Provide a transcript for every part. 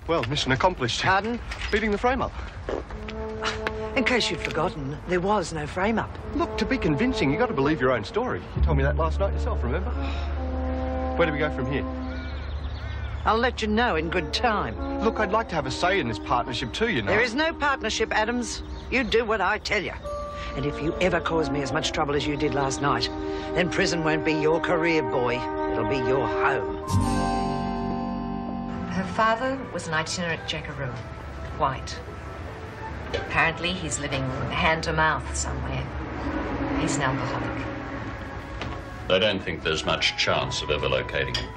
Well, mission accomplished. Pardon? Beating the frame up. In case you'd forgotten, there was no frame-up. Look, to be convincing, you've got to believe your own story. You told me that last night yourself, remember? Where do we go from here? I'll let you know in good time. Look, I'd like to have a say in this partnership too, you know. There is no partnership, Adams. You do what I tell you. And if you ever cause me as much trouble as you did last night, then prison won't be your career, boy. It'll be your home. Her father was an itinerant jackaroo, white. Apparently, he's living hand to mouth somewhere. He's an alcoholic. I don't think there's much chance of ever locating him.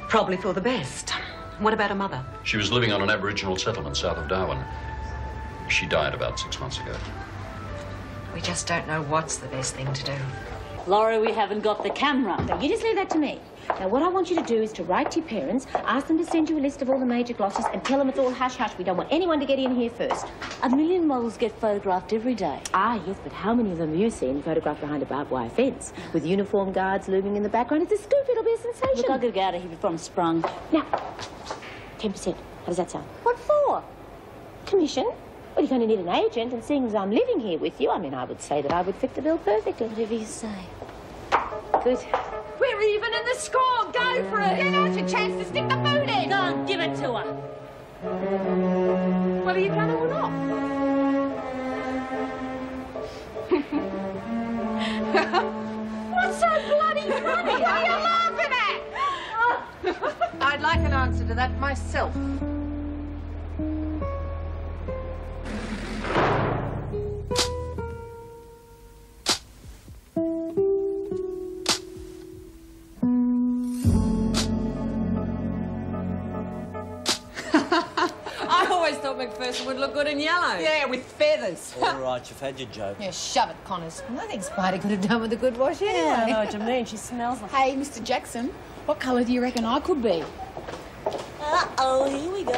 Probably for the best. What about her mother? She was living on an Aboriginal settlement south of Darwin. She died about 6 months ago. We just don't know what's the best thing to do. Laura, we haven't got the camera. No, you just leave that to me. Now, what I want you to do is to write to your parents, ask them to send you a list of all the major glosses and tell them it's all hush-hush. We don't want anyone to get in here first. 1 million models get photographed every day. Ah, yes, but how many of them have you seen photographed behind a barbed wire fence with uniformed guards looming in the background? It's a scoop. It'll be a sensation. Look, I could get out of here before I'm sprung. Now, 10%. How does that sound? What for? Commission? Well, you're going to need an agent, and seeing as I'm living here with you, I mean, I would say that I would fit the bill perfectly. Whatever you say. Good. We're even in the score. Go for it. Yeah, now's your chance to stick the boot in. Go on, give it to her. Well, are you going to or not? What's so bloody funny? What are you laughing at? I'd like an answer to that myself. McPherson would look good in yellow. Yeah, with feathers. All right, you've had your joke. Yeah, shove it, Connors. I think Spidey could have done with a good wash anyway. Yeah, I know what you mean. She smells like... Hey, Mr. Jackson, what colour do you reckon I could be? Uh-oh, here we go.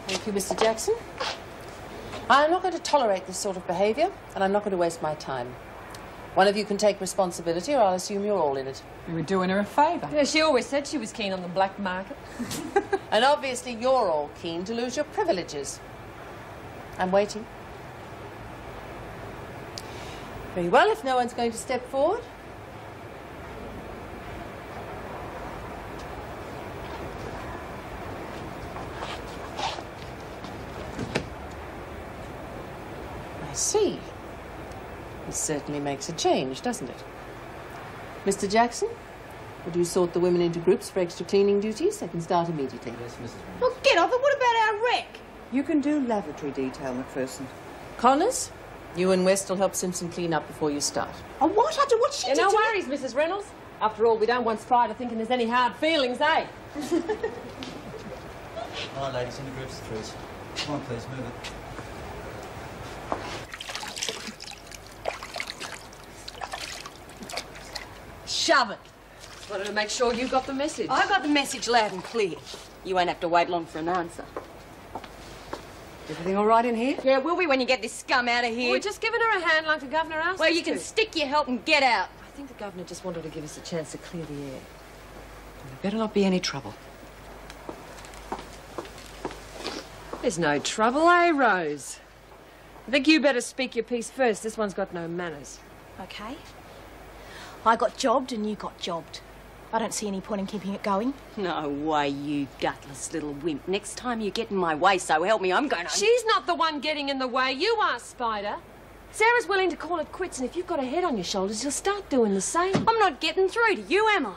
Thank you, Mr. Jackson. I'm not going to tolerate this sort of behaviour, and I'm not going to waste my time. One of you can take responsibility, or I'll assume you're all in it. You were doing her a favour. Yeah, she always said she was keen on the black market. And obviously you're all keen to lose your privileges. I'm waiting. Very well, if no one's going to step forward. I see. This certainly makes a change, doesn't it? Mr. Jackson, would you sort the women into groups for extra cleaning duties? I can start immediately. Yes, Mrs. Reynolds. Well, get off it. What about our wreck? You can do lavatory detail, McPherson. Connors, you and West will help Simpson clean up before you start. Oh, what? What's she Yeah, did no to worries, Mrs. Reynolds. After all, we don't want Spider thinking there's any hard feelings, eh? All right, ladies, into groups of threes. Come on, please, move it. Shove it. Just wanted to make sure you got the message. I got the message loud and clear. You won't have to wait long for an answer. Everything all right in here? Yeah, we'll be when you get this scum out of here. We're just giving her a hand like the governor asked Well, us you can to. stick your help and get out. I think the governor just wanted to give us a chance to clear the air. There better not be any trouble. There's no trouble, eh, Rose? I think you better speak your piece first. This one's got no manners. Okay. I got jobbed and you got jobbed. I don't see any point in keeping it going. No way, you gutless little wimp. Next time you get in my way, so help me, I'm going to... She's not the one getting in the way. You are, Spider. Sarah's willing to call it quits, and if you've got a head on your shoulders, you'll start doing the same. I'm not getting through to you, am I?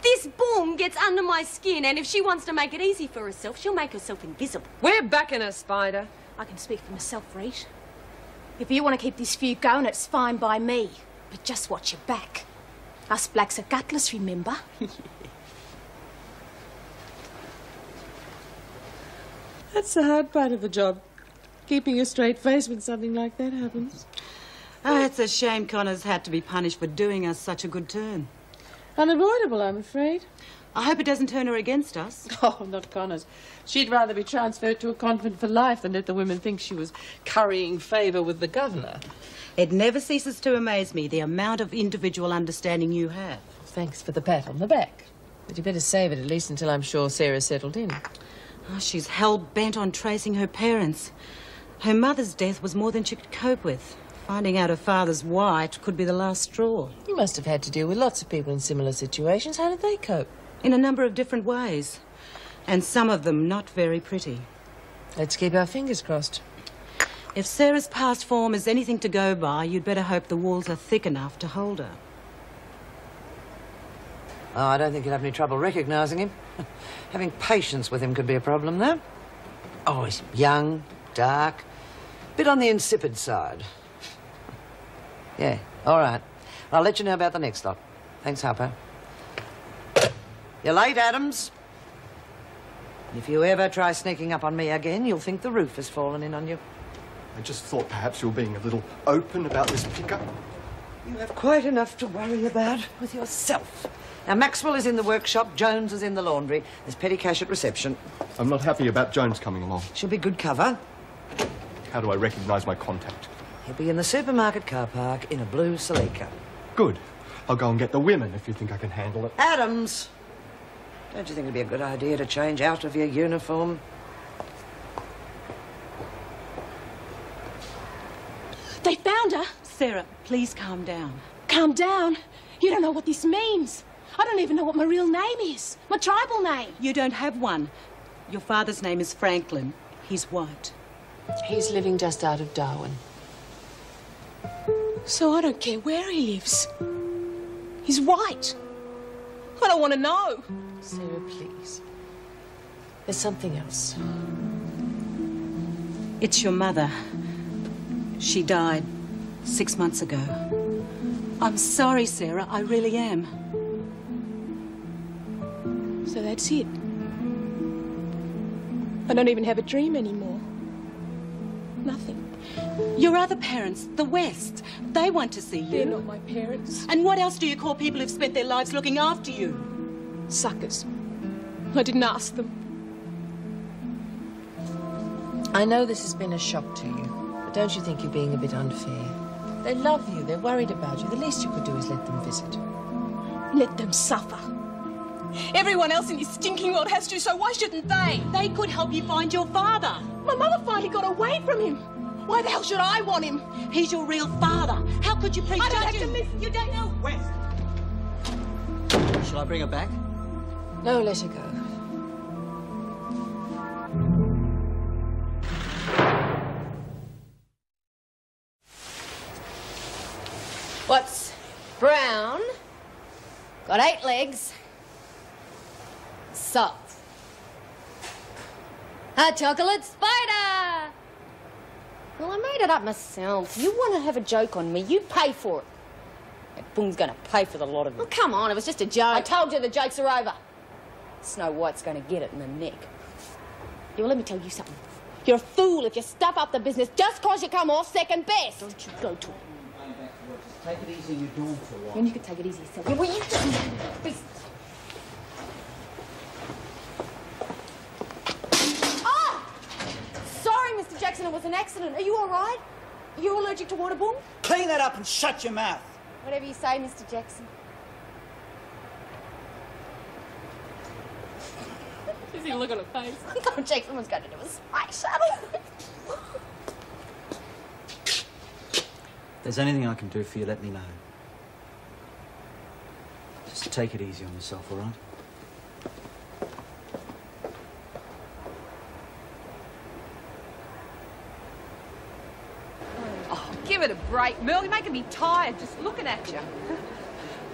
This boom gets under my skin, and if she wants to make it easy for herself, she'll make herself invisible. We're backing her, Spider. I can speak for myself, Reet. If you want to keep this feud going, it's fine by me. But just watch your back. Us blacks are gutless, remember? That's the hard part of the job. Keeping a straight face when something like that happens. Oh, it's a shame Connors had to be punished for doing us such a good turn. Unavoidable, I'm afraid. I hope it doesn't turn her against us. Oh, not Connors. She'd rather be transferred to a convent for life than let the women think she was currying favour with the governor. It never ceases to amaze me, the amount of individual understanding you have. Thanks for the pat on the back. But you better save it at least until I'm sure Sarah's settled in. Oh, she's hell-bent on tracing her parents. Her mother's death was more than she could cope with. Finding out her father's white could be the last straw. You must have had to deal with lots of people in similar situations. How did they cope? In a number of different ways. And some of them not very pretty. Let's keep our fingers crossed. If Sarah's past form is anything to go by, you'd better hope the walls are thick enough to hold her. Oh, I don't think you'll have any trouble recognising him. Having patience with him could be a problem, though. Oh, he's young, dark, bit on the insipid side. Yeah, all right. I'll let you know about the next lot. Thanks, Harper. You're late, Adams. If you ever try sneaking up on me again, you'll think the roof has fallen in on you. I just thought perhaps you were being a little open about this pickup. You have quite enough to worry about with yourself. Now, Maxwell is in the workshop, Jones is in the laundry. There's petty cash at reception. I'm not happy about Jones coming along. She'll be good cover. How do I recognise my contact? He'll be in the supermarket car park in a blue Celica. Good. I'll go and get the women if you think I can handle it. Adams! Don't you think it'd be a good idea to change out of your uniform? They found her. Sarah, please calm down. Calm down. You don't know what this means. I don't even know what my real name is. My tribal name. You don't have one. Your father's name is Franklin. He's white. He's living just out of Darwin. So I don't care where he lives. He's white. I don't want to know. Sarah, please. There's something else. It's your mother. She died 6 months ago. I'm sorry, Sarah. I really am. So that's it. I don't even have a dream anymore. Nothing. Your other parents, the West, they want to see you. They're not my parents. And what else do you call people who've spent their lives looking after you? Suckers. I didn't ask them. I know this has been a shock to you, but don't you think you're being a bit unfair? They love you, they're worried about you. The least you could do is let them visit. Let them suffer. Everyone else in this stinking world has to, so why shouldn't they? They could help you find your father. My mother finally got away from him. Why the hell should I want him? He's your real father. How could you prejudge him? I don't have to listen. You don't know. West! Shall I bring her back? No, let her go. What's brown? Got 8 legs. Soft. A chocolate spider! Well, I made it up myself. You want to have a joke on me, you pay for it. That boom's going to pay for the lot of it. Oh, come on, it was just a joke. I told you the jokes are over. Snow White's going to get it in the neck. Yeah, well, let me tell you something. You're a fool if you stuff up the business just because you come off second best. Don't you go to it. Take it easy, you're doing for a while. And you can take it easy yourself. Yeah, well, you just... Oh! Sorry, Mr. Jackson, it was an accident. Are you all right? Are you allergic to water boom? Clean that up and shut your mouth. Whatever you say, Mr. Jackson. Does he look on her face? Oh, Jake, someone's got to do a spy shuttle. If there's anything I can do for you, let me know. Just take it easy on yourself, all right? Oh, give it a break, Merle. You're making me tired just looking at you.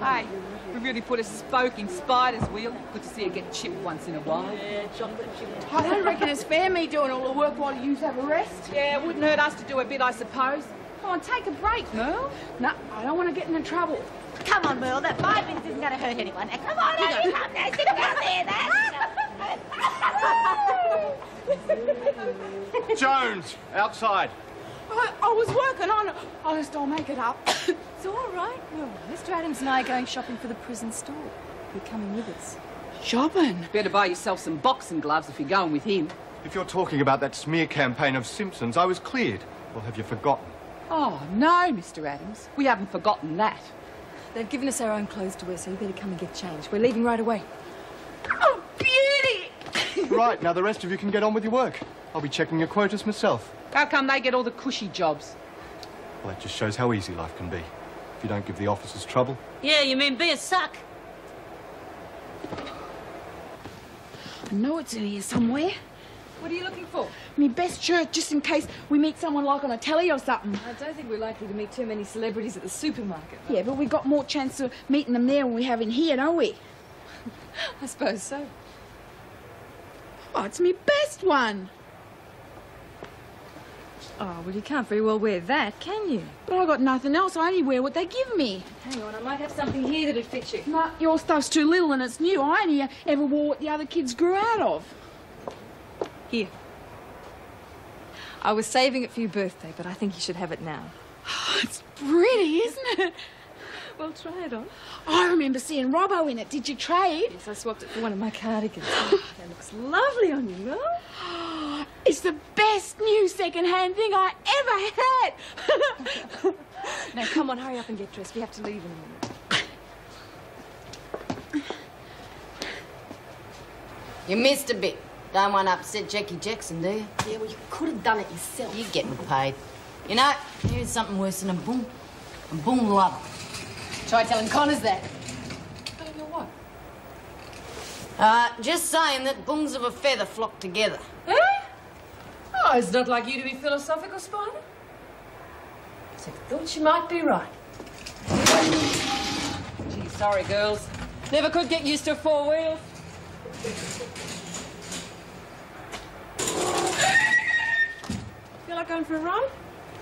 Hey, we really put a spoke in Spider's wheel. Good to see her get chipped once in a while. Yeah, chocolate chip. I don't reckon it's fair me doing all the work while you have a rest. Yeah, it wouldn't hurt us to do a bit, I suppose. Come on, take a break, Merle. No, I don't want to get into trouble. Come on, Merle. That 5 minutes isn't going to hurt anyone. Now, come on, Annie. Come now. Sit down there. Jones, outside. I was working on it. Honest, I'll make it up. all right. Well, Mr. Adams and I are going shopping for the prison store. You're coming with us. Shopping? Better buy yourself some boxing gloves if you're going with him. If you're talking about that smear campaign of Simpson's, I was cleared. Or have you forgotten? Oh, no, Mr. Adams. We haven't forgotten that. They've given us our own clothes to wear, so you better come and get changed. We're leaving right away. Oh, beauty! Right, now the rest of you can get on with your work. I'll be checking your quotas myself. How come they get all the cushy jobs? Well, that just shows how easy life can be. If you don't give the officers trouble. Yeah, you mean be a suck? I know it's in here somewhere. What are you looking for? Me best shirt, just in case we meet someone like on a telly or something. I don't think we're likely to meet too many celebrities at the supermarket. Yeah, but we got more chance of meeting them there than we have in here, don't we? I suppose so. Oh, it's me best one. Oh, well, you can't very well wear that, can you? But I got nothing else. I only wear what they give me. Hang on, I might have something here that'd fit you. No, your stuff's too little and it's new. I only ever wore what the other kids grew out of. Here. I was saving it for your birthday, but I think you should have it now. Oh, it's pretty, isn't it? Well, try it on. I remember seeing Robbo in it. Did you trade? Yes, I swapped it for one of my cardigans. That looks lovely on you, Mel. It's the best new second-hand thing I ever had. Now, come on, hurry up and get dressed. We have to leave in a minute. You missed a bit. Don't want to upset Jackie Jackson, do you? Yeah, well, you could have done it yourself. You're getting paid. You know, here's something worse than a boom. A boom lover. Try telling Connors that. You know what? Just saying that bungs of a feather flock together. Eh? Oh, it's not like you to be philosophical, Spider. So I thought she might be right. Gee, sorry, girls. Never could get used to four wheels. Feel like going for a ride?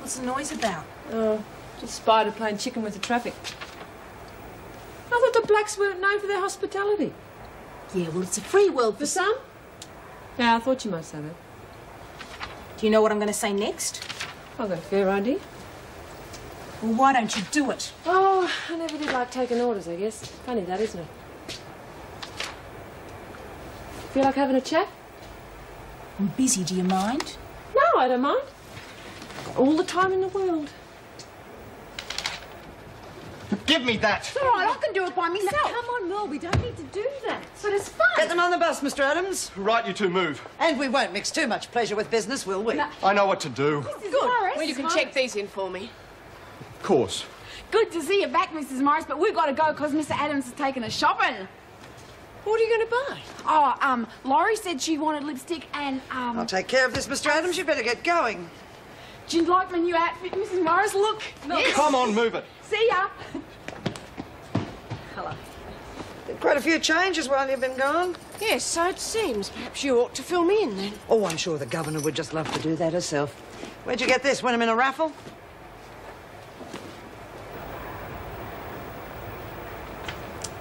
What's the noise about? Oh, just Spider playing chicken with the traffic. I thought the blacks weren't known for their hospitality. Yeah, well, it's a free world For some? Yeah, I thought you might say that. Do you know what I'm going to say next? I've got a fair idea. Well, why don't you do it? Oh, I never did like taking orders, I guess. Funny that, isn't it? Feel like having a chat? I'm busy, do you mind? No, I don't mind. All the time in the world. Give me that! It's all right, I can do it by myself. Now, come on, Mel, we don't need to do that. But it's fun. Get them on the bus, Mr. Adams. Right, you two move. And we won't mix too much pleasure with business, will we? No. I know what to do. Mrs. Morris. Well, you can check these in for me. Of course. Good to see you back, Mrs. Morris, but we've got to go because Mr. Adams has taken us shopping. What are you going to buy? Oh, Laurie said she wanted lipstick and, I'll take care of this, Mr. Adams. You better get going. do you like my new outfit, Mrs. Morris? Look. Yes. Come on, move it. See ya. Hello. Quite a few changes while you've been gone. Yes, so it seems. Perhaps you ought to fill me in then. Oh, I'm sure the governor would just love to do that herself. Where'd you get this? Win him in a raffle?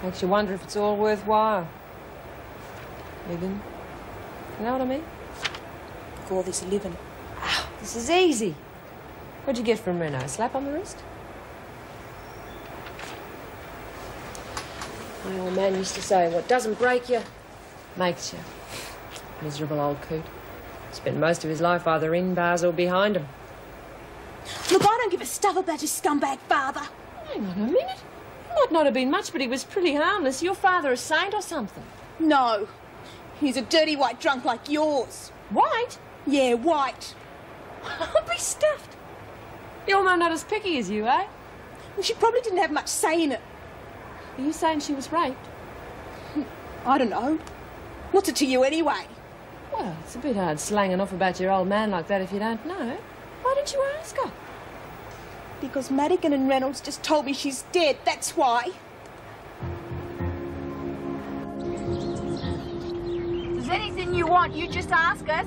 Makes you wonder if it's all worthwhile. Living. You know what I mean? Call this a living. Oh, this is easy. What'd you get from Reno? A slap on the wrist? My old man used to say, what doesn't break you, makes you. Miserable old coot. Spent most of his life either in bars or behind them. Look, I don't give a stuff about your scumbag father. Hang on a minute. He might not have been much, but he was pretty harmless. Your father a saint or something? No. He's a dirty white drunk like yours. White? Yeah, white. I'll be stuffed. Your mum not as picky as you, eh? Well, she probably didn't have much say in it. Are you saying she was raped? I don't know. What's it to you anyway? Well, it's a bit hard slanging off about your old man like that if you don't know. Why didn't you ask her? Because Madigan and Reynolds just told me she's dead, that's why. If there's anything you want, you just ask us.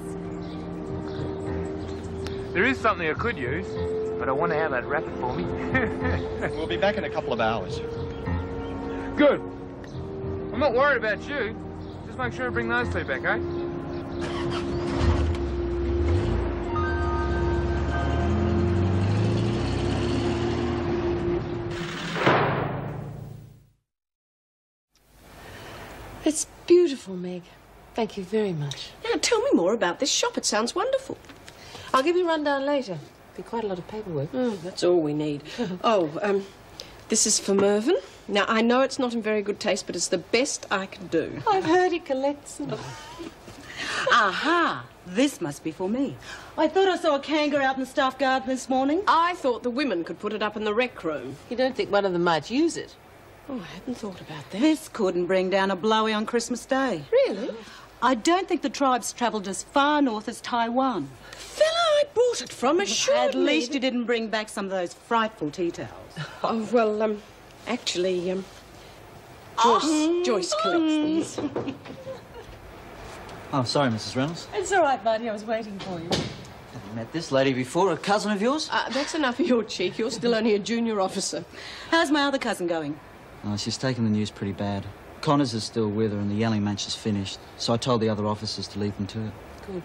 There is something I could use, but I want to have that wrap it for me. We'll be back in a couple of hours. Good. I'm not worried about you. Just make sure to bring those two back, eh? It's beautiful, Meg. Thank you very much. Now, tell me more about this shop. It sounds wonderful. I'll give you a rundown later. Be quite a lot of paperwork. That's all we need. This is for Mervyn. Now, I know it's not in very good taste, but it's the best I can do. I've heard he collects them. Aha! This must be for me. I thought I saw a kangaroo out in the staff garden this morning. I thought the women could put it up in the rec room. You don't think one of them might use it? Oh, I hadn't thought about that. This couldn't bring down a blowy on Christmas Day. Really? I don't think the tribe's travelled as far north as Taiwan. Fella I bought it from assured At me least that- you didn't bring back some of those frightful tea towels. Oh, well, actually, Joyce collects these. Oh, sorry, Mrs. Reynolds. It's all right, Marty. I was waiting for you. Haven't met this lady before. A cousin of yours? That's enough of your cheek. You're still only a junior officer. How's my other cousin going? Oh, she's taken the news pretty bad. Connors is still with her and the yelling match is finished, so I told the other officers to leave them to it. Good.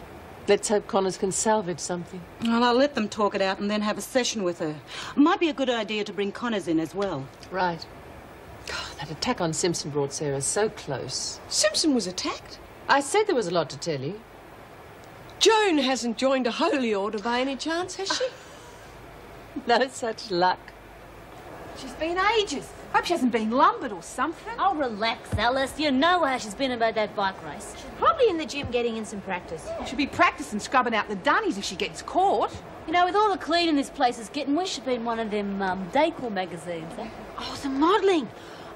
Let's hope Connors can salvage something. Well, I'll let them talk it out and then have a session with her. Might be a good idea to bring Connors in as well. Right. God, that attack on Simpson brought Sarah so close. Simpson was attacked? I said there was a lot to tell you. Joan hasn't joined a holy order by any chance, has she? No such luck. She's been ages. Hope she hasn't been lumbered or something. Oh, relax, Alice. You know how she's been about that bike race. She's probably in the gym getting in some practice. She'll be practising scrubbing out the dunnies if she gets caught. You know, with all the cleaning this place is getting, we should be in one of them decor magazines. Eh? Oh, some modelling.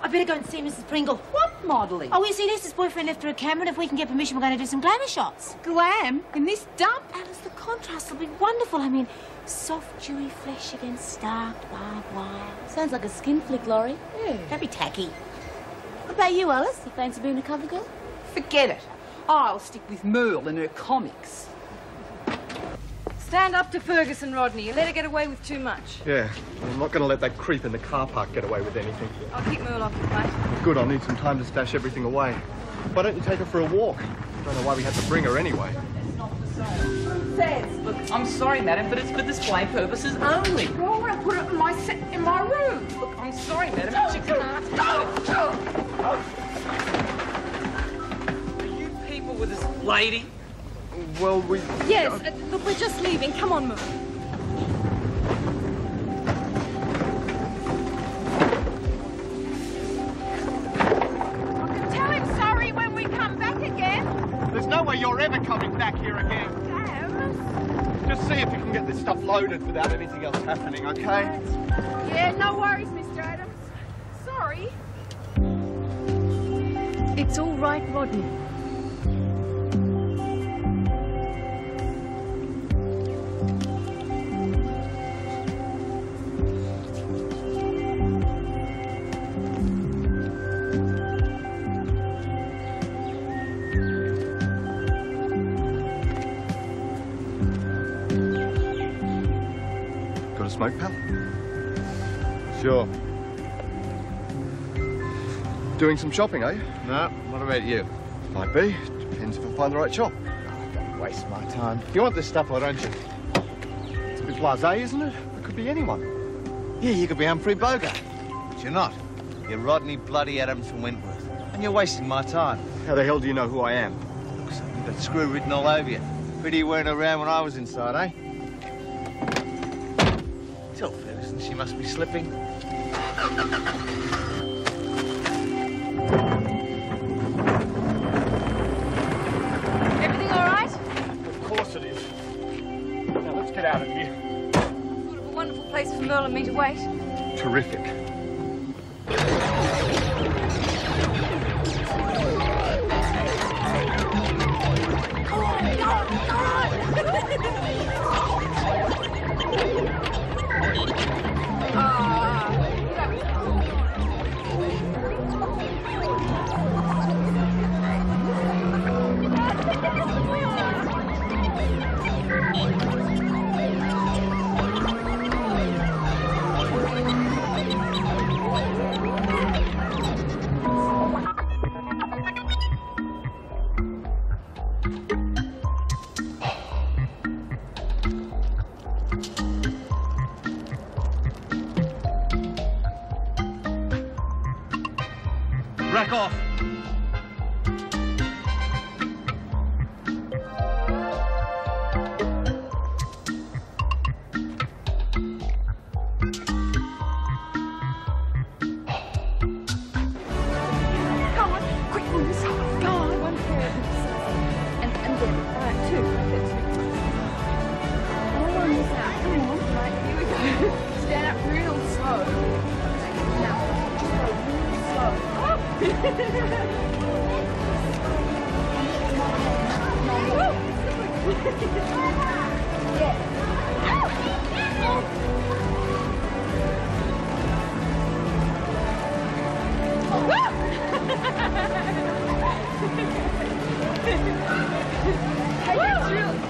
I better go and see Mrs. Pringle. What modelling? Oh, you see, Lisa's boyfriend left her a camera, and if we can get permission, we're going to do some glamour shots. Glam? In this dump? Alice, the contrast will be wonderful. I mean, soft, dewy flesh against stark, barbed wire. Sounds like a skin flick, Laurie. Yeah. Don't be tacky. What about you, Alice? You fancy being a cover girl? Forget it. I'll stick with Merle and her comics. Stand up to Ferguson, Rodney. You let her get away with too much. Yeah, I'm not going to let that creep in the car park get away with anything. I'll keep Merle off the plate. Good, I'll need some time to stash everything away. Why don't you take her for a walk? I don't know why we had to bring her anyway. Look, I'm sorry, madam, but it's for display purposes only. Well, I'll put it in my room. Look, I'm sorry, madam, but you can't. Are you people with this lady? Well, we... Yes, look, we're just leaving. Come on, Merle. I can tell him sorry when we come back again. There's no way you're ever coming back here again. Just see if you can get this stuff loaded without anything else happening, okay? Yeah, no worries, Mr. Adams. Sorry. It's all right, Rodney. Got a smoke, pal? Sure. Doing some shopping, are you? No. What about you? Might be. Depends if I find the right shop. Don't waste my time. You want this stuff, or don't you? It's a bit blasé, isn't it? It could be anyone. Yeah, you could be Humphrey Bogart. But you're not. You're Rodney Bloody Adams from Wentworth. And you're wasting my time. How the hell do you know who I am? Look, son, you've got screw written all over you. Pity you weren't around when I was inside, eh? Tell Ferguson she must be slipping. Everything all right? Of course it is. Now, let's get out of here. What a wonderful place for Merle and me to wait. Terrific. Rack off. Hey,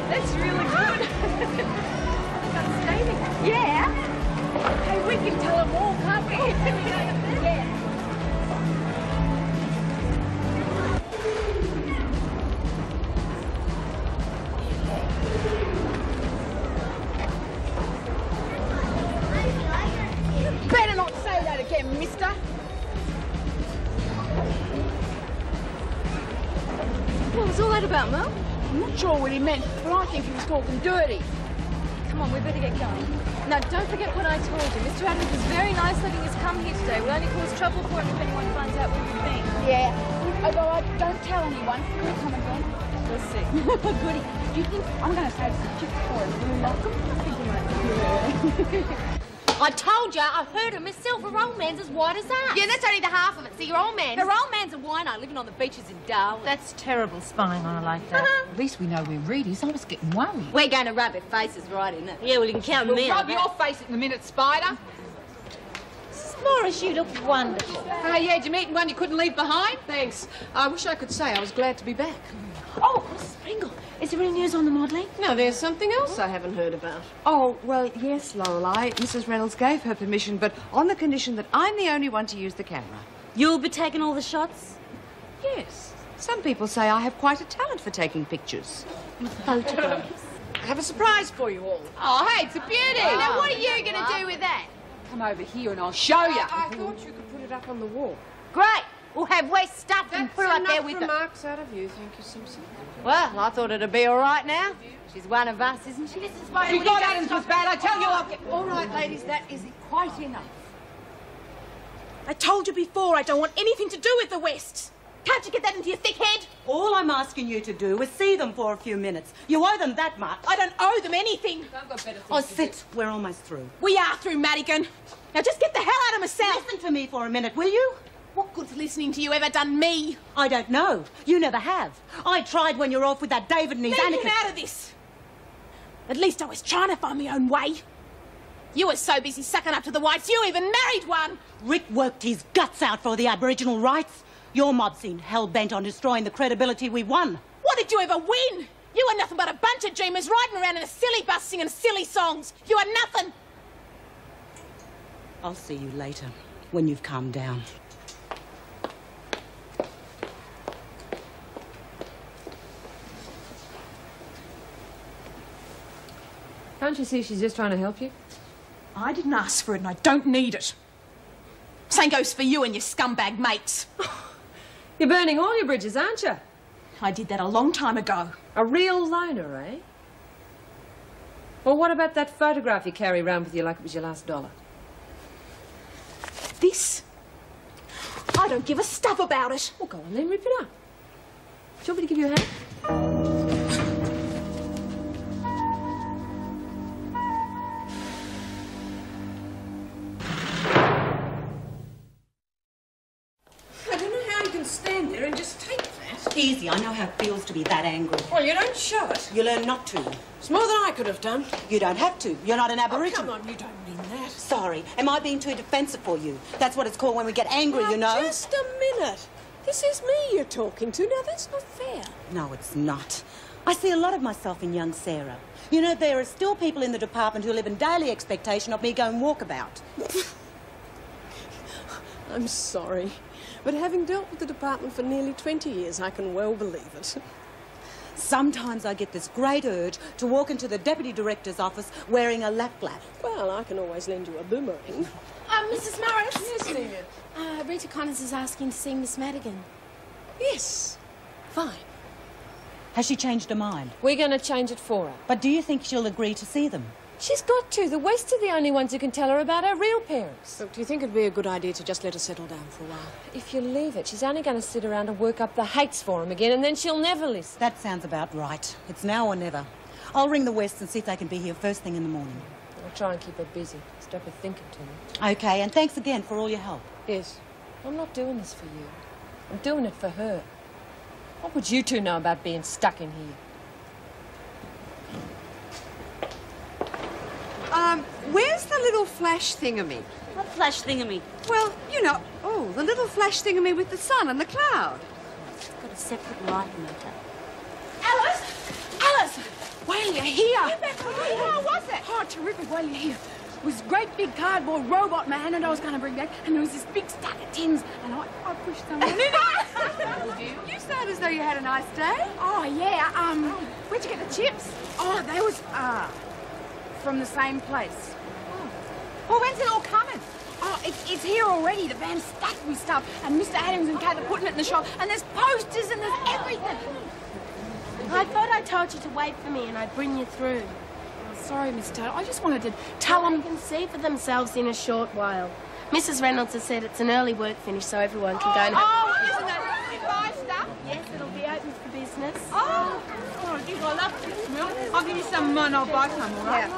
that's really good. Yeah. Hey, we can tell them all, can't we? Yeah. Better not say that again, mister. What was all that about, Mel? I'm not sure what he meant, but I think he was talking dirty. Come on, we better get going. Now, don't forget what I told you. Mr. Adams was very nice letting us come here today. We'll only cause trouble for him if anyone finds out where we've been. Yeah, although I don't tell anyone. Will you come again? We'll see. Goody. Do you think I'm going to save some chips for him? Will you like them? I think you might. I told you, I heard her myself. Her old man's as white as that. Yeah, that's only the half of it. See, your old man... Her old man's a wino living on the beaches in Darwin. That's terrible, spying on her like that. At least we know we're Reedies. I was getting worried. We're going to rub our faces right in it. Yeah, well, you can count We'll me rub on your face in a minute, Spider. Morris, you look wonderful. Yeah, did you meet one you couldn't leave behind? Thanks. I wish I could say I was glad to be back. Oh, Mrs. Pringle, is there any news on the modelling? No, there's something else I haven't heard about. Oh, well, yes, Lorelei. Mrs. Reynolds gave her permission, but on the condition that I'm the only one to use the camera. You'll be taking all the shots? Yes. Some people say I have quite a talent for taking pictures. Photographs. I have a surprise for you all. Oh, hey, it's a beauty. Now, what are you going to do with that? Come over here and I'll show you. I thought you could put it up on the wall. Great. We'll have West stuffed and put her up there with remarks out of you, thank you, Simpson. Well, I thought it'd be all right now. She's one of us, isn't she? She thought Adams was bad, I tell you what. All right, ladies, that is quite enough. I told you before I don't want anything to do with the Wests. Can't you get that into your thick head? All I'm asking you to do is see them for a few minutes. You owe them that much. I don't owe them anything. Oh, sit. We're almost through. We are through, Madigan. Now just get the hell out of myself. Listen to me for a minute, will you? What good's listening to you ever done me? I don't know. You never have. I tried when you were off with that David and his Leave him Anakin. out of this. At least I was trying to find my own way. You were so busy sucking up to the whites, you even married one. Rick worked his guts out for the Aboriginal rights. Your mob seemed hell-bent on destroying the credibility we won. What did you ever win? You were nothing but a bunch of dreamers riding around in a silly bus singing silly songs. You are nothing. I'll see you later, when you've calmed down. Can't you see she's just trying to help you? I didn't ask for it and I don't need it. Same goes for you and your scumbag mates. You're burning all your bridges, aren't you? I did that a long time ago. A real loner, eh? Well, what about that photograph you carry around with you like it was your last dollar? This? I don't give a stuff about it. Well, go on then, rip it up. Do you want me to give you a hand? I don't know how you can stand there and just take that. Easy, I know how it feels to be that angry. Well, you don't show it. You learn not to. It's more than I could have done. You don't have to. You're not an Aboriginal. Oh, come on, you don't mean that. Sorry. Am I being too defensive for you? That's what it's called when we get angry, Now, you know. just a minute. This is me you're talking to. Now, that's not fair. No, it's not. I see a lot of myself in young Sarah. You know, there are still people in the department who live in daily expectation of me going walkabout. I'm sorry. But having dealt with the department for nearly 20 years, I can well believe it. Sometimes I get this great urge to walk into the deputy director's office wearing a lap-flap. Well, I can always lend you a boomerang. Mrs. Morris. Yes, Nina. Rita Connors is asking to see Miss Madigan. Yes. Fine. Has she changed her mind? We're going to change it for her. But do you think she'll agree to see them? She's got to. The West are the only ones who can tell her about her real parents. Look, do you think it'd be a good idea to just let her settle down for a while? If you leave it, she's only going to sit around and work up the hates for him again, and then she'll never listen. That sounds about right. It's now or never. I'll ring the West and see if they can be here first thing in the morning. I'll try and keep her busy. Stop her thinking too much. Okay, and thanks again for all your help. Yes. I'm not doing this for you. I'm doing it for her. What would you two know about being stuck in here? Where's the little flash thingamy? What flash thingamy? Well, you know, the little flash thingamy with the sun and the cloud. It's got a separate light motor. Alice! Alice! While you're here! How was it? Oh, terrific while you're here. It was a great big cardboard robot man that I was going to bring back, and there was this big stack of tins, and I pushed someone in it. You sound as though you had a nice day. Oh, yeah. Where'd you get the chips? Oh, they was, from the same place. Well, when's it all coming? Oh, it's here already. The van's stacked with stuff, and Mr. Adams and Kate are putting it in the shop, and there's posters and there's everything. I thought I told you to wait for me and I'd bring you through. Oh, sorry, Miss Taylor. I just wanted to tell them. They can see for themselves in a short while. Mrs. Reynolds has said it's an early work finish so everyone can go and have... isn't that buy stuff? Yes, it'll be open for business. Oh, you got love chips, Mel. I'll give you some money, I'll buy some, all right?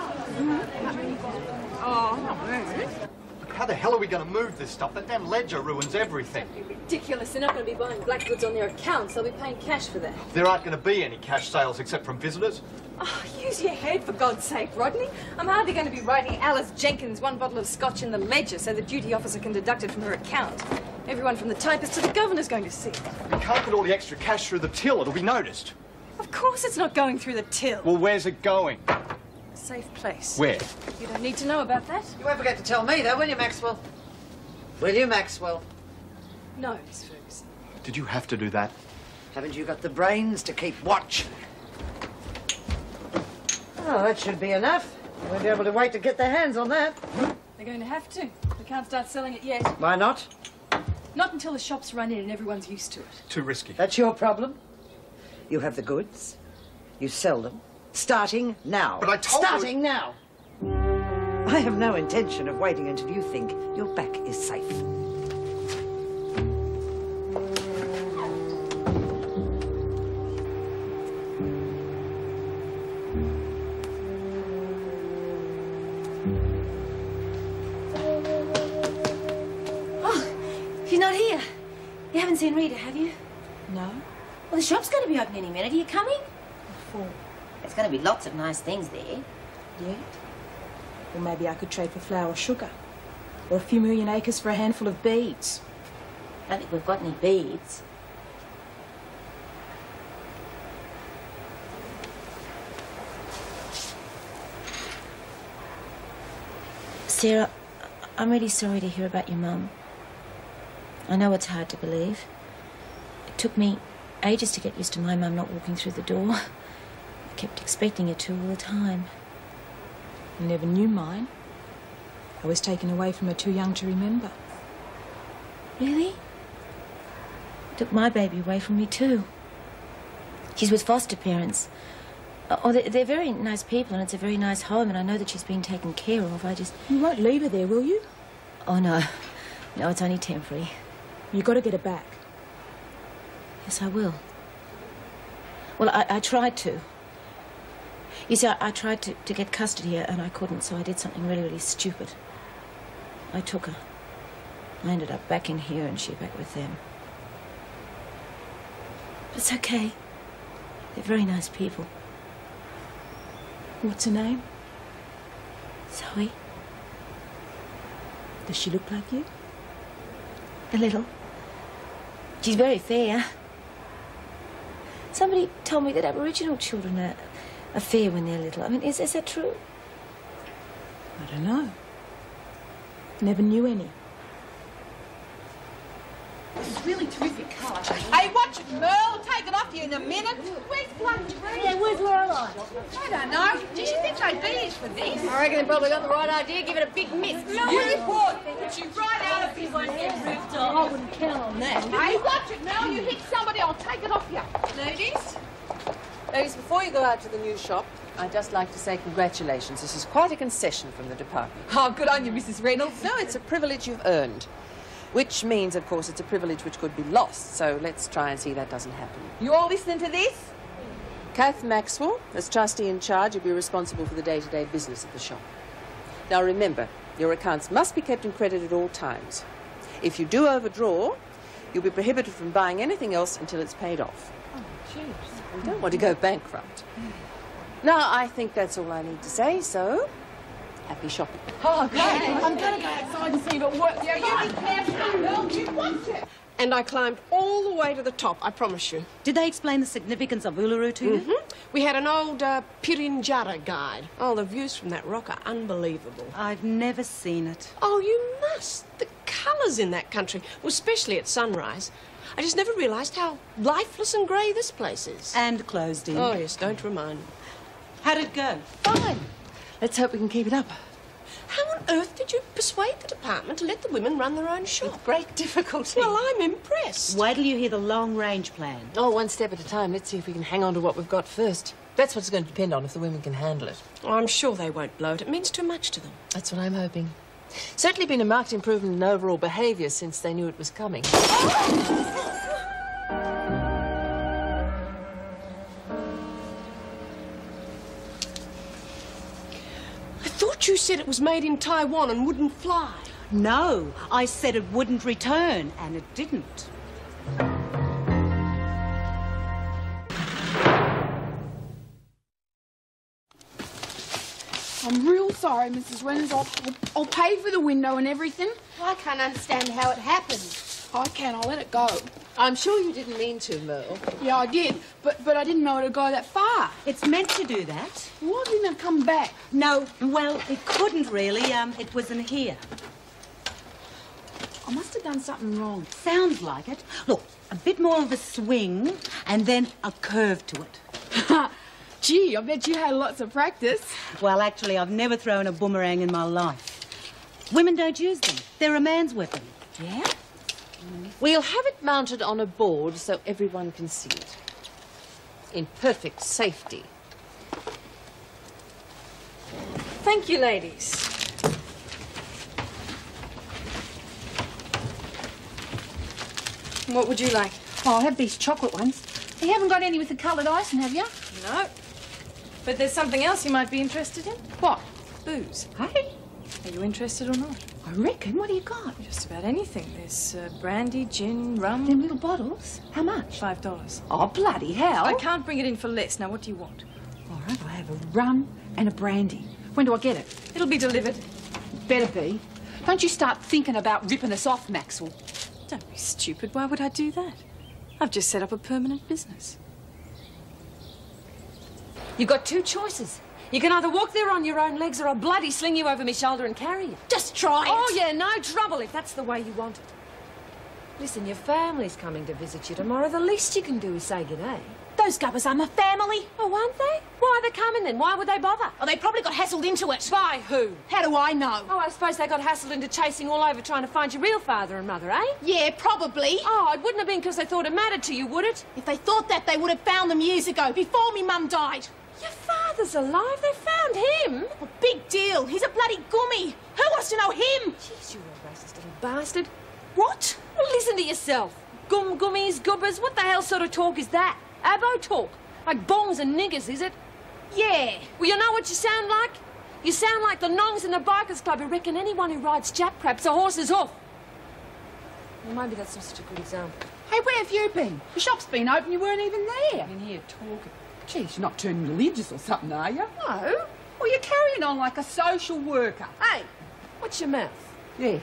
Oh, not bad. How the hell are we going to move this stuff? That damn ledger ruins everything. Ridiculous. They're not going to be buying black goods on their accounts. They'll be paying cash for that. There aren't going to be any cash sales except from visitors. Oh, use your head, for God's sake, Rodney. I'm hardly going to be writing Alice Jenkins one bottle of scotch in the ledger so the duty officer can deduct it from her account. Everyone from the typist to the governor's going to see it. We can't put all the extra cash through the till. It'll be noticed. Of course it's not going through the till. Well, where's it going? A safe place. Where? You don't need to know about that. You won't forget to tell me, though, will you, Maxwell? Will you, Maxwell? No, Miss Ferguson. Did you have to do that? Haven't you got the brains to keep watch? Oh, that should be enough. They won't be able to wait to get their hands on that. They're going to have to. They can't start selling it yet. Why not? Not until the shops run in and everyone's used to it. Too risky. That's your problem. You have the goods. You sell them. Starting now. But I told you... Starting now. I have no intention of waiting until you think your back is safe. Oh, you're not here. You haven't seen Rita, have you? No. Well, the shop's going to be open any minute. Are you coming? Before. There's going to be lots of nice things there. Yeah? Or maybe I could trade for flour or sugar. Or a few million acres for a handful of beads. I don't think we've got any beads. Sarah, I'm really sorry to hear about your mum. I know it's hard to believe. It took me ages to get used to my mum not walking through the door. I kept expecting her to all the time. You never knew mine. I was taken away from her too young to remember. Really? Took my baby away from me too. She's with foster parents. Oh, they're very nice people and it's a very nice home and I know that she's being taken care of. You won't leave her there, will you? Oh, no. No, it's only temporary. You've got to get her back. Yes, I will. Well, I tried to. You see, I tried to get custody and I couldn't, so I did something really, really stupid. I took her. I ended up back in here and she back with them. But it's okay. They're very nice people. What's her name? Zoe. Does she look like you? A little. She's very fair. Somebody told me that Aboriginal children are fair when they're little. I mean, is that true? I don't know. Never knew any. It's really terrific colour. Hey, watch it, Merle. Take it off you in a minute. Where's Blood Tree? Yeah, where's Lorelei? I don't know. Do you think they'd be here for this? I reckon they probably got the right idea. Give it a big miss. You poor thing. Put you right out of business. I wouldn't count on that. Hey, watch it, Merle. You hit somebody, I'll take it off you. Ladies, before you go out to the new shop, I'd just like to say congratulations. This is quite a concession from the department. Oh, good on you, Mrs. Reynolds. No, it's a privilege you've earned. Which means, of course, it's a privilege which could be lost. So let's try and see that doesn't happen. You all listening to this? Kath Maxwell, as trustee in charge, you'll be responsible for the day-to-day business of the shop. Now remember, your accounts must be kept in credit at all times. If you do overdraw, You'll be prohibited from buying anything else until it's paid off. Oh, jeez. We don't want to go bankrupt. Now, I think that's all I need to say, so happy shopping. Oh, great. I'm going to go outside and see if it works. Yeah, you be careful, girl. You watch it. And I climbed all the way to the top, I promise you. Did they explain the significance of Uluru to you? We had an old Pirinjara guide. Oh, the views from that rock are unbelievable. I've never seen it. Oh, you must. The colours in that country, well, especially at sunrise. I just never realised how lifeless and grey this place is. And closed in. Oh, yes, don't remind me. How'd it go? Fine. Let's hope we can keep it up. How on earth did you persuade the department to let the women run their own shop? With great difficulty. Well, I'm impressed. Wait till you hear the long-range plan. Oh, one step at a time. Let's see if we can hang on to what we've got first. That's what's going to depend on if the women can handle it. Oh, I'm sure they won't blow it. It means too much to them. That's what I'm hoping. Certainly been a marked improvement in overall behaviour since they knew it was coming. I thought you said it was made in Taiwan and wouldn't fly. No, I said it wouldn't return, and it didn't. I'm real sorry, Mrs. Reynolds. I'll pay for the window and everything. I can't understand how it happened. I can. I'll let it go. I'm sure you didn't mean to, Merle. Yeah, I did, but I didn't know it'd go that far. It's meant to do that. Why didn't it come back? No, well, it couldn't really. It was in here. I must have done something wrong. Sounds like it. Look, a bit more of a swing and then a curve to it. Gee, I bet you had lots of practice. Well, actually, I've never thrown a boomerang in my life. Women don't use them. They're a man's weapon. Yeah? We'll have it mounted on a board so everyone can see it. In perfect safety. Thank you, ladies. What would you like? Oh, I'll have these chocolate ones. You haven't got any with the coloured icing, have you? No. But there's something else you might be interested in. What? Booze. Hey? Are you interested or not? I reckon. What do you got? Just about anything. There's brandy, gin, rum. Them little bottles? How much? $5. Oh, bloody hell. I can't bring it in for less. Now, what do you want? All right, I have a rum and a brandy. When do I get it? It'll be delivered. Better be. Don't you start thinking about ripping us off, Maxwell. Don't be stupid. Why would I do that? I've just set up a permanent business. You've got two choices. You can either walk there on your own legs or I'll bloody sling you over my shoulder and carry you. Just try it. Oh, yeah, no trouble if that's the way you want it. Listen, your family's coming to visit you tomorrow. The least you can do is say good day. Those gubbers are my family. Oh, aren't they? Why are they coming then? Why would they bother? Oh, they probably got hassled into it. By who? How do I know? Oh, I suppose they got hassled into chasing all over trying to find your real father and mother, eh? Yeah, probably. Oh, it wouldn't have been because they thought it mattered to you, would it? If they thought that, they would have found them years ago, before me mum died. Your father's alive? They found him? A big deal. He's a bloody gummy. Who wants to know him? Jeez, you're a racist little bastard. What? Well, listen to yourself. Gummies, gubbers, what the hell sort of talk is that? Abo talk? Like bongs and niggers, is it? Yeah. Well, you know what you sound like? You sound like the nongs in the bikers club who reckon anyone who rides Jap craps a horse's hoof. Well, maybe that's not such a good example. Hey, where have you been? The shop's been open, you weren't even there. I'm in here talking. Geez, you're not turning religious or something, are you? No. Well, you're carrying on like a social worker. Hey, what's your mouth? Yeah.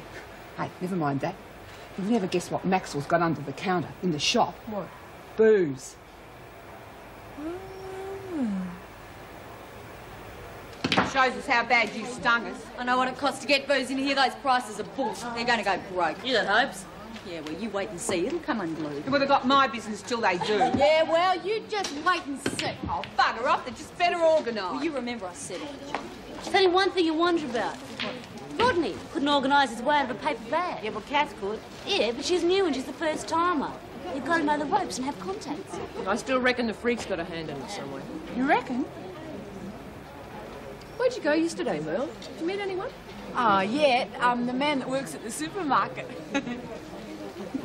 Hey, never mind that. You'll never guess what Maxwell's got under the counter in the shop. What? Booze. Shows us how bad you stung us. I know what it costs to get booze in here. Those prices are bullshit. They're going to go broke. You got hopes? Yeah, well, you wait and see. It'll come unglued. You would have got my business till they do. Yeah, well, you just wait and see. Oh, bugger off. They're just better organised. Well, you remember I said it. There's only one thing you wonder about. Rodney couldn't organise his way out of a paper bag. Yeah, but Kath could. Yeah, but she's new and she's the first timer. You've got to know the ropes and have contacts. I still reckon the freak's got a hand in it somewhere. You reckon? Where'd you go yesterday, Merle? Did you meet anyone? Oh, yeah. The man that works at the supermarket.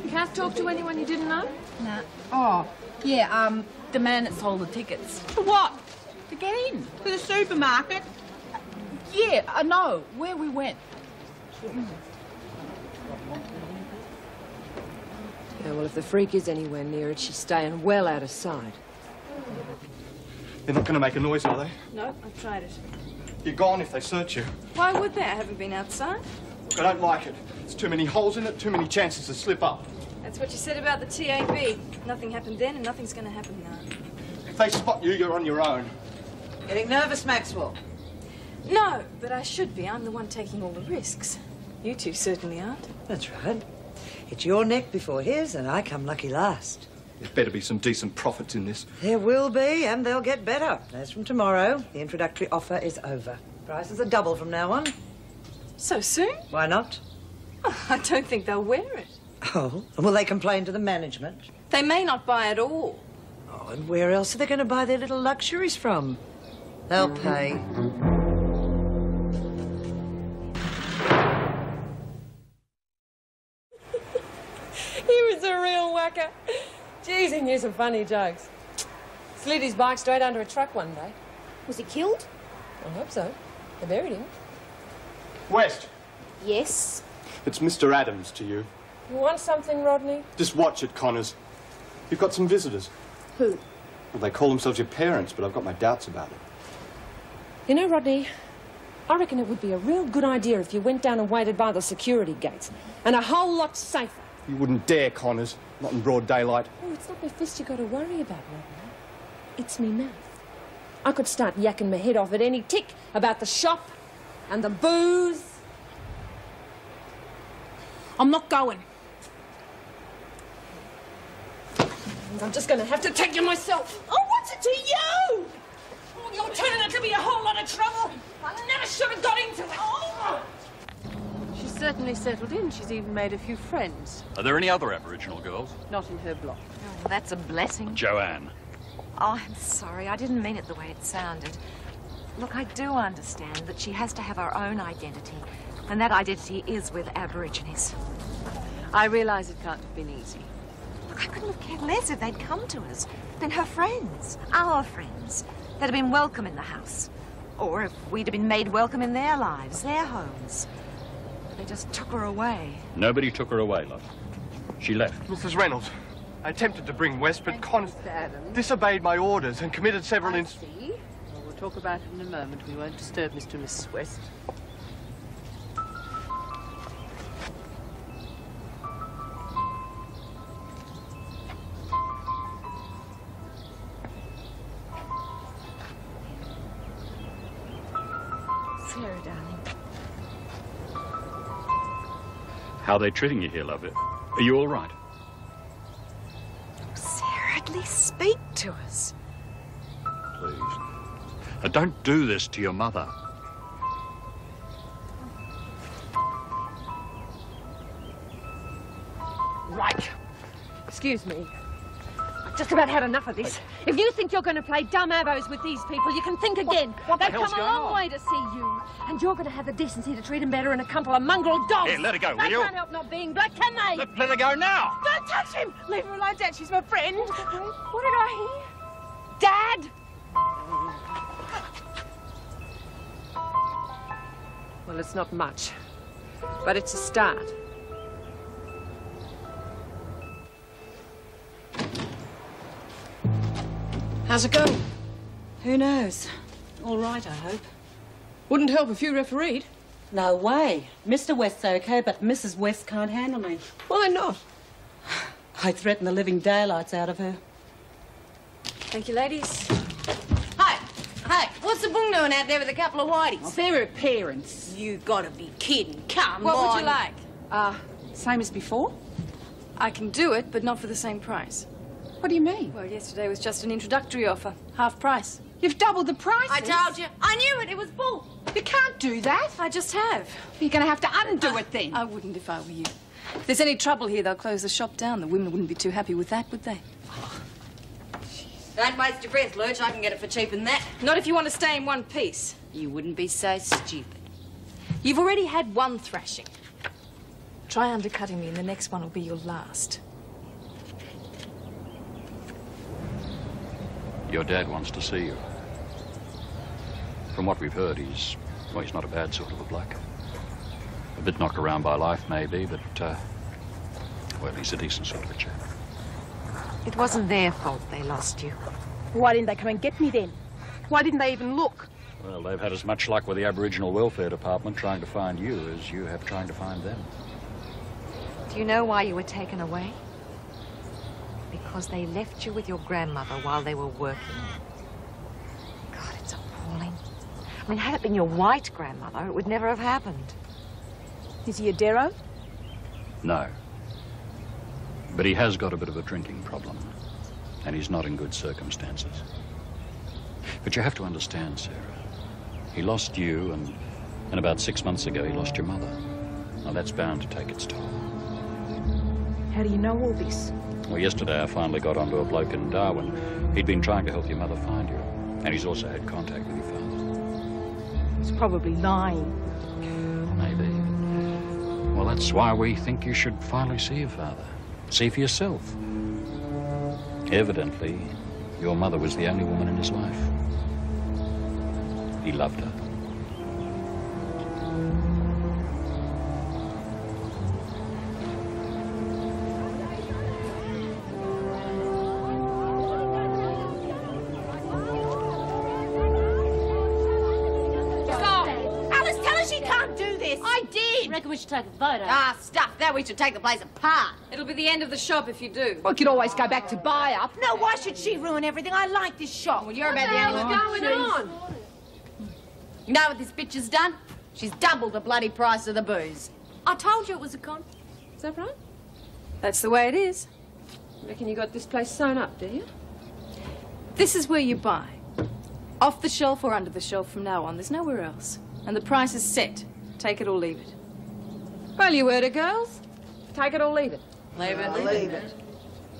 Can't talk to anyone you didn't know? Nah. Oh, yeah, the man that sold the tickets. For what? To get in. To the supermarket? Yeah, no, where we went. Yeah, well, if the freak is anywhere near it, she's staying well out of sight. They're not going to make a noise, are they? No, I've tried it. You're gone if they search you. Why would they? I haven't been outside. Look, I don't like it. There's too many holes in it, too many chances to slip up. That's what you said about the TAB. Nothing happened then and nothing's going to happen now. If they spot you, you're on your own. Getting nervous, Maxwell? No, but I should be. I'm the one taking all the risks. You two certainly aren't. That's right. It's your neck before his, and I come lucky last. There better be some decent profits in this. There will be, and they'll get better. As from tomorrow, the introductory offer is over. Prices are double from now on. So soon? Why not? Oh, I don't think they'll wear it. Oh, will they complain to the management? They may not buy it all. Oh, and where else are they going to buy their little luxuries from? They'll pay. He was a real whacker. Jeez, he knew some funny jokes. Slid his bike straight under a truck one day. Was he killed? I hope so. They buried him. West, Yes. it's Mr. Adams to you. You want something, Rodney? Just watch it, Connors. You've got some visitors. Who? Well, they call themselves your parents, but I've got my doubts about it. You know, Rodney, I reckon it would be a real good idea if you went down and waited by the security gates. And a whole lot safer. You wouldn't dare, Connors. Not in broad daylight. Oh, it's not my fist you got to worry about, Rodney. It's me mouth. I could start yakking my head off at any tick about the shop and the booze. I'm not going. I'm just going to have to take you myself. Oh, what's it to you? Oh, you're turning out to be a whole lot of trouble. I never should have got into it. Oh. She's certainly settled in. She's even made a few friends. Are there any other Aboriginal girls? Not in her block. Oh, that's a blessing. Joanne. Oh, I'm sorry. I didn't mean it the way it sounded. Look, I do understand that she has to have her own identity, and that identity is with Aborigines. I realise it can't have been easy. Look, I couldn't have cared less if they'd come to us. Been her friends, our friends. They'd have been welcome in the house. Or if we'd have been made welcome in their lives, their homes. They just took her away. Nobody took her away, love. She left. Mrs. Reynolds, I attempted to bring West, but Connors disobeyed my orders and committed several See? Well, we'll talk about it in a moment. We won't disturb Mr. and Mrs. West. Sarah, darling. How are they treating you here, love? Are you all right? Sarah, at least speak to us. Please. Don't do this to your mother. Right. Excuse me. I've just about had enough of this. If you think you're going to play dumb abos with these people, you can think again. What the They've hell's come a going long on? way to see you. And you're going to have the decency to treat them better than a couple of mongrel dogs. Here, let her go, will They you? can't help not being black, can they? Let her go now. Don't touch him! Leave her alone, Dad. She's my friend. What did I hear? Dad! Well, it's not much, but it's a start. How's it going? Who knows? All right, I hope. Wouldn't help if you refereed. No way. Mr. West's okay, but Mrs. West can't handle me. Why not? I threatened the living daylights out of her. Thank you, ladies. Hey, what's the boong doing out there with a couple of whiteys? Well, they're her parents. You gotta be kidding. Come What on. would you like? Same as before? I can do it, but not for the same price. What do you mean? Well, yesterday was just an introductory offer. Half price. You've doubled the price. I told you. I knew it. It was bull. You can't do that. I just have. You're going to have to undo it then. I wouldn't if I were you. If there's any trouble here, they'll close the shop down. The women wouldn't be too happy with that, would they? Don't waste your breath, Lurch. I can get it for cheaper than that. Not if you want to stay in one piece. You wouldn't be so stupid. You've already had one thrashing. Try undercutting me, and the next one will be your last. Your dad wants to see you. From what we've heard, he's not a bad sort of a bloke. A bit knocked around by life, maybe, but Well, he's a decent sort of a chap. It wasn't their fault they lost you. Why didn't they come and get me then? Why didn't they even look? Well, they've had as much luck with the Aboriginal Welfare Department trying to find you as you have trying to find them. Do you know why you were taken away? Because they left you with your grandmother while they were working. God, it's appalling. I mean, had it been your white grandmother, it would never have happened. Is he a Darrow? No. But he has got a bit of a drinking problem. And he's not in good circumstances. But you have to understand, Sarah. He lost you, and about 6 months ago, he lost your mother. Now, that's bound to take its toll. How do you know all this? Well, yesterday I finally got onto a bloke in Darwin. He'd been trying to help your mother find you. And he's also had contact with your father. He's probably lying. Maybe. Well, that's why we think you should finally see your father. See for yourself. Evidently, your mother was the only woman in his life. He loved her. Alice, tell her she can't do this. I did. Reckon we should take a photo. Ah, stuff. Now we should take the place apart. It'll be the end of the shop if you do. We could always go back to buy up. No, why should she ruin everything? I like this shop. Well, you're about the only one. going on? You know what this bitch has done? She's doubled the bloody price of the booze. I told you it was a con. Is that right? That's the way it is. Reckon you got this place sewn up, do you? This is where you buy. Off the shelf or under the shelf from now on. There's nowhere else. And the price is set. Take it or leave it. Well, you heard it, girls. Take it or leave it. Leave it. Leave it.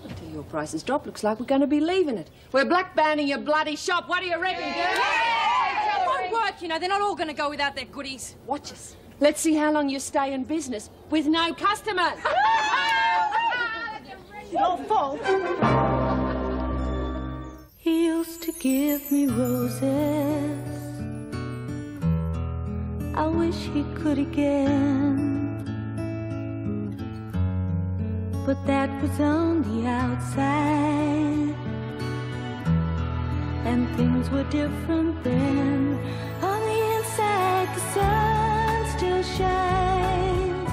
Until your prices drop, looks like we're going to be leaving it. We're black banding your bloody shop. What do you reckon, girls? It won't work, you know. They're not all going to go without their goodies. Watch us. Let's see how long you stay in business with no customers. Your fault. He used to give me roses. I wish he could again. But that was on the outside, and things were different then. On the inside, the sun still shines,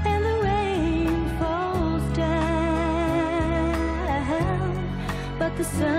and the rain falls down, but the sun